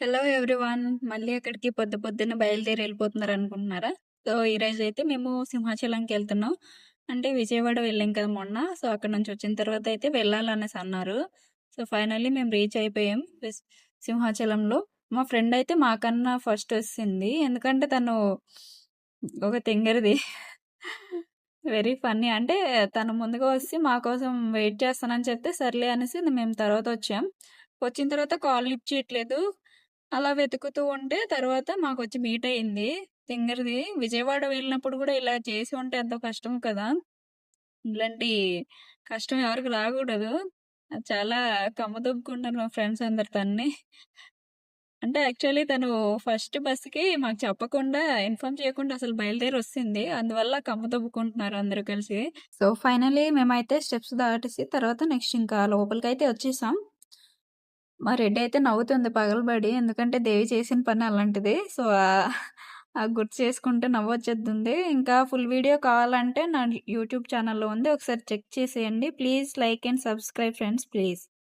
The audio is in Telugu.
Hello everyone. మళ్ళీ ఎక్కడికి పొద్దు పొద్దున్న బయలుదేరి ఎళ్ళిపోతున్నారనుకుంటున్నారా? సో, ఈరోజైతే మేము సింహాచలంకెళ్తున్నాం. అంటే విజయవాడ వెళ్ళాం కదా మొన్న. సో, అక్కడి నుంచి వచ్చిన తర్వాత అయితే వెళ్ళాలనేసి అన్నారు. సో, ఫైనల్లీ మేము రీచ్ అయిపోయాం సింహాచలంలో. మా ఫ్రెండ్ అయితే మాకన్నా ఫస్ట్ ఒచ్చేసింది. ఎందుకంటే తను ఒక తింగరిది. Very funny. అంటే తను ముందుగా వచ్చి మా కోసం వెయిట్ చేస్తానని చెప్తే సర్లే అనేసి మేము తర్వాతొచ్చాం. వచ్చిన తర్వాత కాల్ లిఫ్ట్ చేయట్లేదు. అలా వెతుకుతూ ఉంటే తర్వాత మాకొచ్చి మీట్ అయింది. తింగరిది. విజయవాడ వెళ్ళినప్పుడు గూడా ఇలా చేసి ఉంటే ఎంతో కష్టం కదా! ఇలాంటి కష్టం ఎవరికీ రాకూడదు. చాలా కమ్మదొబ్బుకున్నారు మా ఫ్రెండ్స్ అందరు తన్ని. అంటే యాక్చువల్లీ తను ఫస్ట్ బస్‌కి మాకు చెప్పకుండా, ఇన్ఫార్మ్ చేయకుండా అసలు బయలుదేరొచ్చేసింది. అందువల్ల కమ్మదొబ్బుకుంటున్నారు అందరూ కలిసి. సో, ఫైనల్లీ మేమైతే స్టెప్స్ దాటేసి తర్వాత నెక్స్ట్ ఇంకా లోపలికైతే వచ్చేసాం. మా రెడ్డి అయితే నవ్వుతుంది పగలబడి. ఎందుకంటే దేవి చేసిన పని అలాంటిది. సో, గుర్తు చేసుకుంటే నవ్వొచ్చేస్తుంది. ఇంకా ఫుల్ వీడియో కావాలంటే నా యూట్యూబ్ ఛానెల్‌లో ఉంది. ఒకసారి చెక్ చేసేయండి. Please like and subscribe friends please.